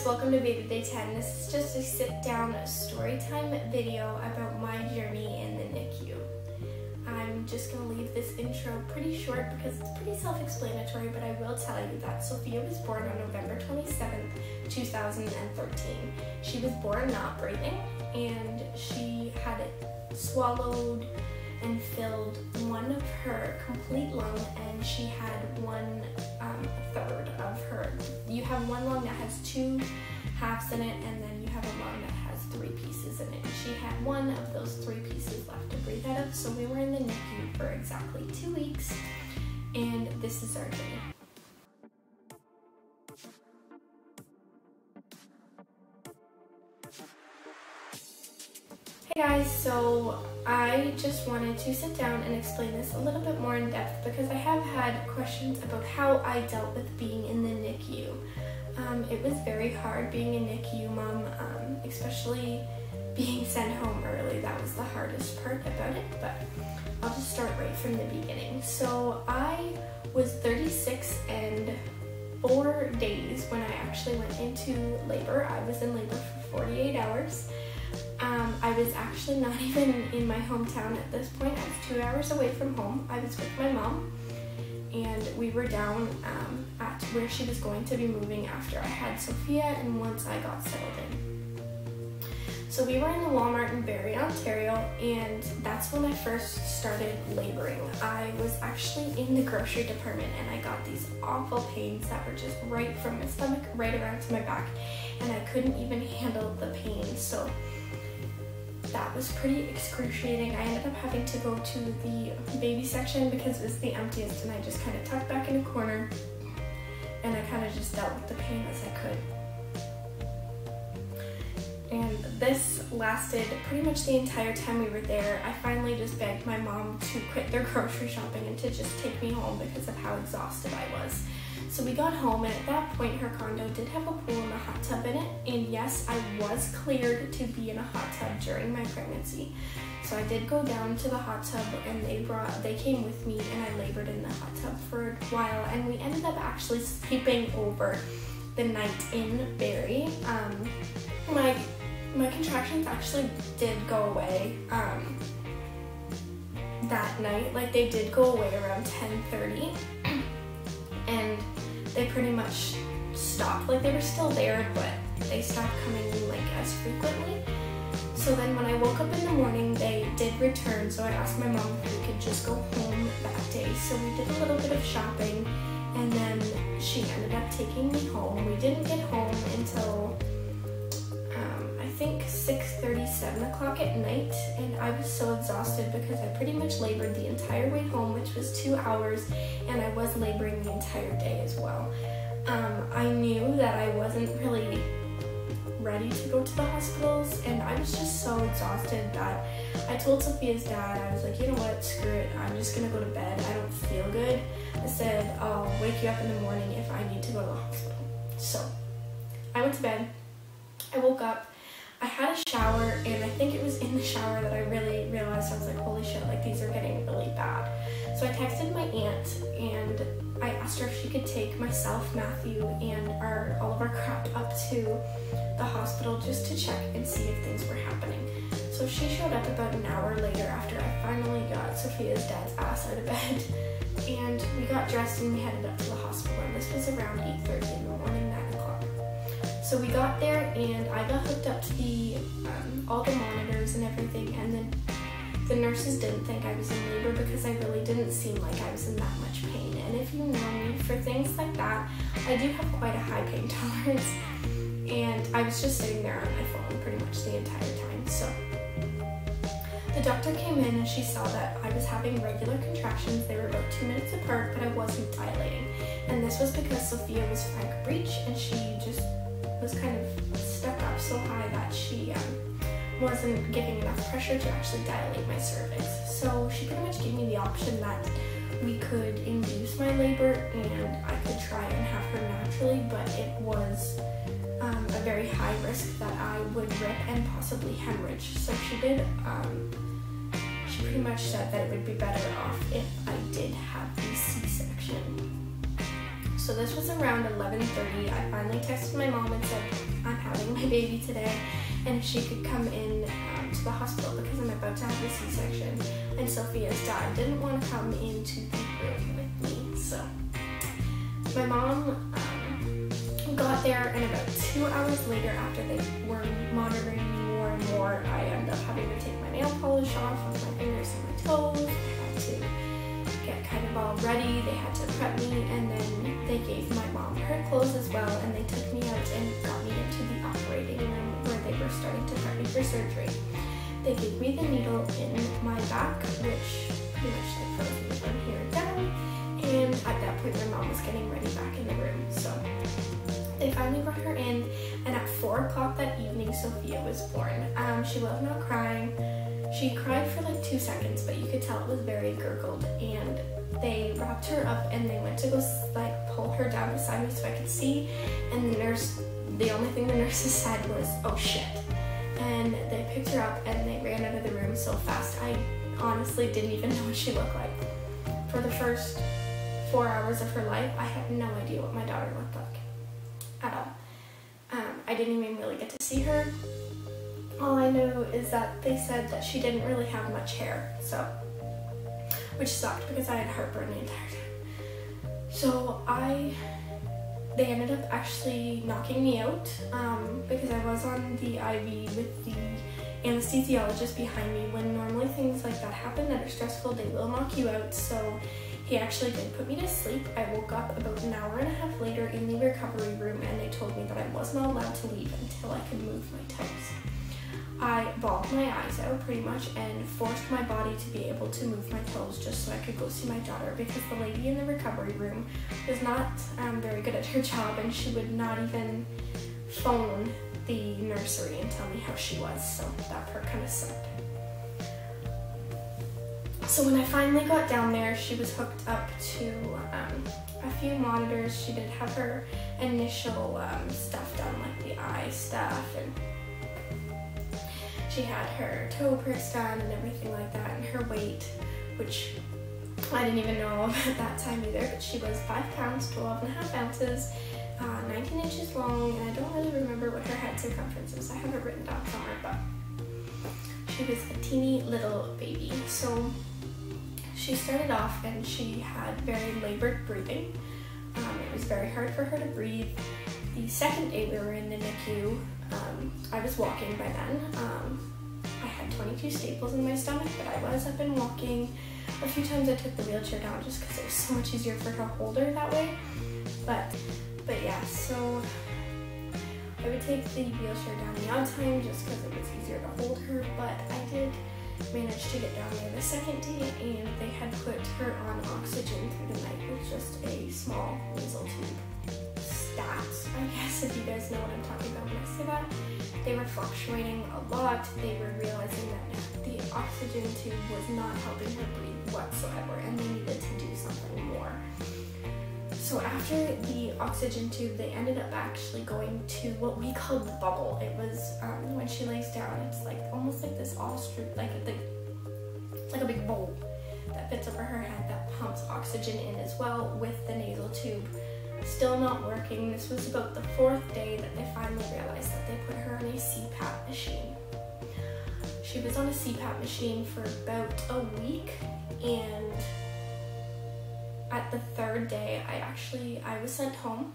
welcome to Veda Day 10. This is just a sit-down story time video about my journey in the Nicu. I'm just going to leave this intro pretty short because it's pretty self-explanatory, but I will tell you that Sophia was born on November 27th, 2013. She was born not breathing, and she had swallowed and filled one of her complete lung, and she had one third of her. You have one lung that has two halves in it, and then you have a lung that has three pieces in it. She had one of those three pieces left to breathe out of, so we were in the NICU for exactly 2 weeks, and this is our journey. Hey guys, so I just wanted to sit down and explain this a little bit more in depth because I have had questions about how I dealt with being in the NICU. It was very hard being a NICU mom, especially being sent home early. That was the hardest part about it, but I'll just start right from the beginning. So I was 36 and 4 days when I actually went into labor. I was in labor for 48 hours. I was actually not even in my hometown at this point. I was 2 hours away from home. I was with my mom, and we were down at where she was going to be moving after I had Sophia and once I got settled in. So we were in the Walmart in Barrie, Ontario, and that's when I first started laboring. I was actually in the grocery department, and I got these awful pains that were just right from my stomach right around to my back, and I couldn't even handle the pain. So that was pretty excruciating. I ended up having to go to the baby section because it was the emptiest, and I just kind of tucked back in a corner and I kind of just dealt with the pain as I could. And this lasted pretty much the entire time we were there. I finally just begged my mom to quit their grocery shopping and to just take me home because of how exhausted I was. So we got home, and at that point her condo did have a pool and a hot tub in it, and yes, I was cleared to be in a hot tub during my pregnancy. So I did go down to the hot tub, and they came with me, and I labored in the hot tub for a while, and we ended up actually sleeping over the night in Barrie. My contractions actually did go away that night. Like, they did go away around 10:30. And they pretty much stopped. Like, they were still there, but they stopped coming like as frequently. So then when I woke up in the morning, they did return, so I asked my mom if we could just go home that day. So we did a little bit of shopping, and then she ended up taking me home. We didn't get home until I think 6:30, 7 o'clock at night, and I was so exhausted because I pretty much labored the entire way home, which was 2 hours, and I was laboring the entire day as well. I knew that I wasn't really ready to go to the hospitals, and I was just so exhausted that I told Sophia's dad, I was like, you know what, screw it, I'm just gonna go to bed. I don't feel good. I said, I'll wake you up in the morning if I need to go to the hospital. So I went to bed. I woke up. I had a shower, and I think it was in the shower that I really realized, I was like, holy shit, like, these are getting really bad. So I texted my aunt, and I asked her if she could take myself, Matthew, and all of our crap up to the hospital just to check and see if things were happening. So she showed up about an hour later after I finally got Sophia's dad's ass out of bed, and we got dressed and we headed up to the hospital, and this was around 8:30 in the morning, 9 o'clock. So we got there, and I got hooked up to all the monitors and everything, and then the nurses didn't think I was in labor because I really didn't seem like I was in that much pain. And if you know me, for things like that, I do have quite a high pain tolerance, and I was just sitting there on my phone pretty much the entire time. So the doctor came in, and she saw that I was having regular contractions. They were about 2 minutes apart, but I wasn't dilating. And this was because Sophia was frank breech, and she just was kind of stuck up so high that she wasn't giving enough pressure to actually dilate my cervix. So she pretty much gave me the option that we could induce my labor and I could try and have her naturally, but it was a very high risk that I would rip and possibly hemorrhage. So she pretty much said that it would be better off if I did have the C-section. So this was around 11:30. I finally texted my mom and said, I'm having my baby today, and if she could come in to the hospital because I'm about to have a C-section, and Sophia's dad didn't want to come into the room with me. So my mom got there, and about 2 hours later, after they were monitoring me more and more, I ended up having to take my nail polish off of my fingers and my toes. I had to get kind of all ready. They had to prep me, and then they gave my mom her clothes as well, and they took me out and got me into the operating room where they were starting to prep me for surgery. They gave me the needle in my back, which pretty much like froze me from here down, and at that point my mom was getting ready back in the room. So they finally brought her in, and at 4 o'clock that evening, Sophia was born. She was not crying. She cried for like 2 seconds, but you could tell it was very gurgled, and they wrapped her up and they went to go like pull her down beside me so I could see, and the only thing the nurses said was, oh shit. And they picked her up and they ran out of the room so fast. I honestly didn't even know what she looked like. For the first 4 hours of her life, I had no idea what my daughter looked like at all. I didn't even really get to see her. All I know is that they said that she didn't really have much hair, so, which sucked because I had heartburn the entire time. So they ended up actually knocking me out because I was on the IV with the anesthesiologist behind me. When normally things like that happen that are stressful, they will knock you out. So he actually did put me to sleep. I woke up about an hour and a half later in the recovery room, and they told me that I was not allowed to leave until I could move my toes. I bawled my eyes out pretty much and forced my body to be able to move my toes just so I could go see my daughter, because the lady in the recovery room was not very good at her job, and she would not even phone the nursery and tell me how she was, so that part kind of sucked. So when I finally got down there, she was hooked up to a few monitors. She did have her initial stuff done, like the eye stuff, and she had her toe pricks done and everything like that, and her weight, which I didn't even know at that time either, but she was 5 pounds, 12.5 ounces, 19 inches long, and I don't really remember what her head circumference is. I have it written down somewhere, but she was a teeny little baby. So she started off and she had very labored breathing. It was very hard for her to breathe. The second day we were in the Nicu, I was walking by then. I had 22 staples in my stomach, but I was up and walking. A few times I took the wheelchair down just because it was so much easier for her to hold her that way. But yeah, so I would take the wheelchair down the odd time just because it was easier to hold her, but I did manage to get down there the second day, and they had put her on oxygen through the night with just a small nasal tube. Stats, I guess, if you guys know what I'm talking about when I say that. They were fluctuating a lot. They were realizing that the oxygen tube was not helping her breathe whatsoever, and they needed to do something more. So after the oxygen tube, they ended up actually going to what we called the bubble. It was when she lays down, it's like almost like this ostrich, like a big bowl that fits over her head that pumps oxygen in as well with the nasal tube. Still not working. This was about the 4th day that they finally realized that they put her on a CPAP machine. She was on a CPAP machine for about a week, and at the 3rd day, I was sent home.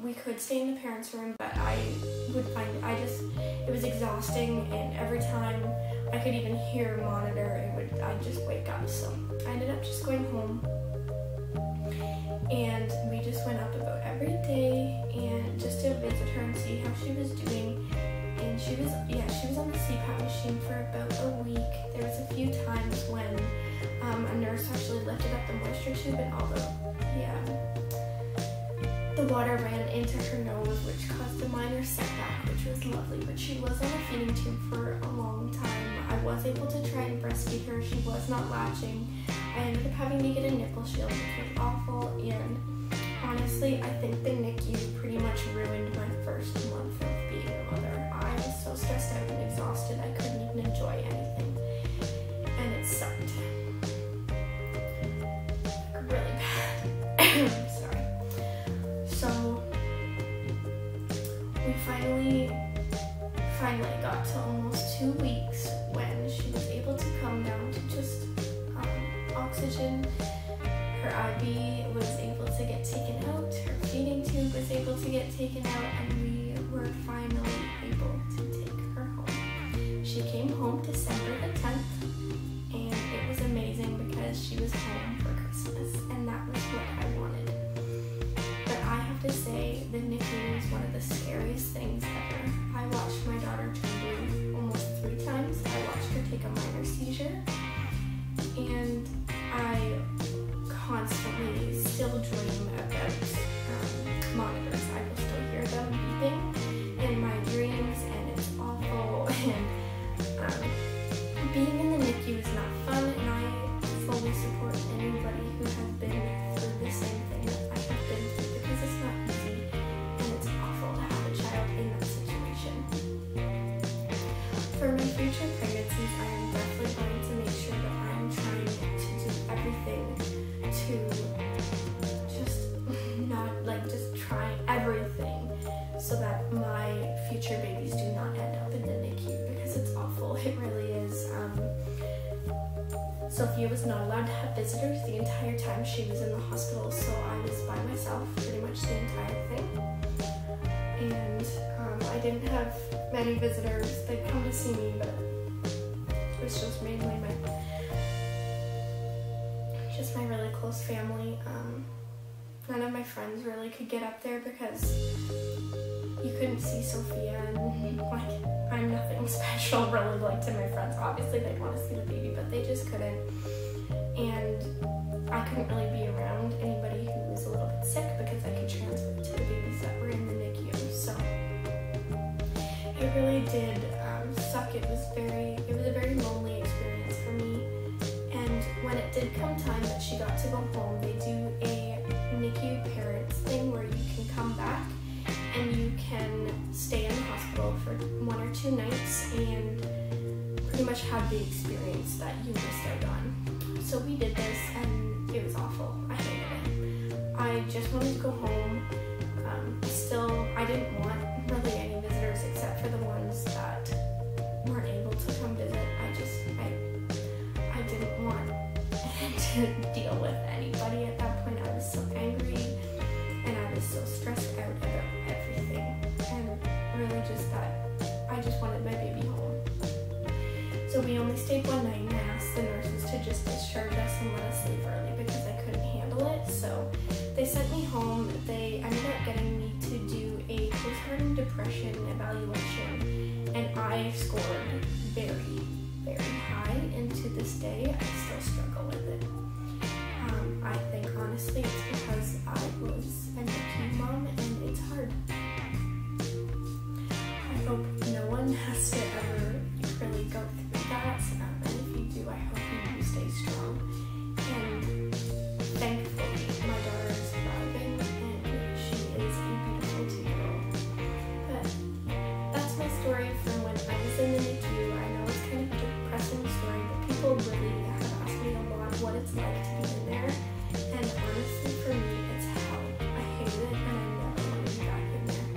We could stay in the parents' room, but it was exhausting, and every time I could even hear a monitor, I'd just wake up. So I ended up just going home, and we just went up about every day and just to visit her and see how she was doing. And she was on the CPAP machine for about a week. There was a few times when a nurse actually lifted up the moisture tube, and all the water ran into her nose, which caused a minor setback, which was lovely. But she was on a feeding tube for a long time. I was able to try and breastfeed her. She was not latching. I ended up having to get a nipple shield, which was awful, and honestly, I think the NICU pretty much ruined my first month of being a mother. I was so stressed out and exhausted, I couldn't even enjoy anything, and it sucked. Really bad. Sorry. we finally got to almost 2 weeks when she was able to come down to just oxygen. Her IV was able to get taken out, her feeding tube was able to get taken out, and we were finally able to take her home. She came home December the 10th, and it was amazing because she was home for Christmas, and that was what I wanted. But I have to say, the NICU is one of the scariest things ever. I watched my daughter turn blue almost 3 times. I watched her take a minor seizure, and I constantly still dream about monitors. I will still hear them beeping in my dreams, and it's awful. And being in the NICU is not fun, and I fully support anybody who has been through the same thing that I have been through, because it's not easy, and it's awful to have a child in that situation. For my future pregnancies, I am definitely going to make sure that I'm trying to do everything to just try everything so that my future babies do not end up in the NICU, because it's awful. It really is. Sophia was not allowed to have visitors the entire time she was in the hospital, so I was by myself pretty much the entire thing. And I didn't have many visitors. They'd come to see me, but it was just mainly my really close family. None of my friends really could get up there because you couldn't see Sophia, and I'm nothing special really to my friends. Obviously they'd want to see the baby, but they just couldn't. And I couldn't really be around anybody who was a little bit sick because I could transfer it to the babies that were in the NICU. So it really did suck. It was a very lonely experience for me. And when it did come time that she got to go home, they do a NICU parents thing where you can come back and you can stay in the hospital for 1 or 2 nights and pretty much have the experience that you missed out on. So we did this, and it was awful. I hated it. I just wanted to go home. I didn't want really any visitors except for the ones that weren't able to come visit. I didn't want to deal with anybody at that point. I was so angry, and I was so stressed out about everything, and really just that I just wanted my baby home. So we only stayed 1 night, and I asked the nurses to just discharge us and let us leave early because I couldn't handle it. So they sent me home. They ended up getting me to do a postpartum depression evaluation, and I scored very, very high, and to this day I still struggle with it. I think honestly it's because I was a NICU mom, and it's hard. I hope no one has to ever really go through that, and if you do, I hope you stay strong. And thankfully my daughter is thriving, and she is a beautiful 2-year-old. But that's my story from when I was in the NICU. I know it's kind of a depressing story, but people really have asked me a lot what it's like to be in there. And honestly, for me, it's hell. I hate it, and I never want to be back in there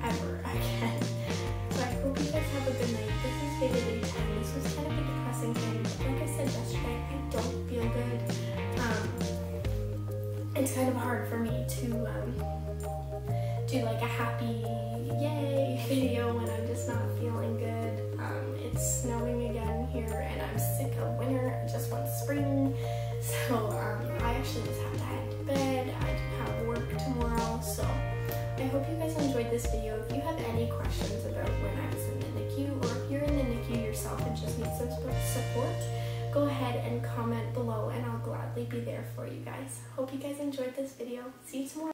ever again. So I hope you guys have a good night. This is Veda Day 10. This was kind of a depressing thing, but like I said yesterday, I don't feel good. It's kind of hard for me to do like a happy yay video when I'm just not feeling good. It's snowing again here, and I'm sick of winter. I just want spring. So I actually just have to head to bed. I do have work tomorrow, so I hope you guys enjoyed this video. If you have any questions about when I was in the NICU, or if you're in the NICU yourself and just need some support, go ahead and comment below, and I'll gladly be there for you guys. Hope you guys enjoyed this video. See you tomorrow.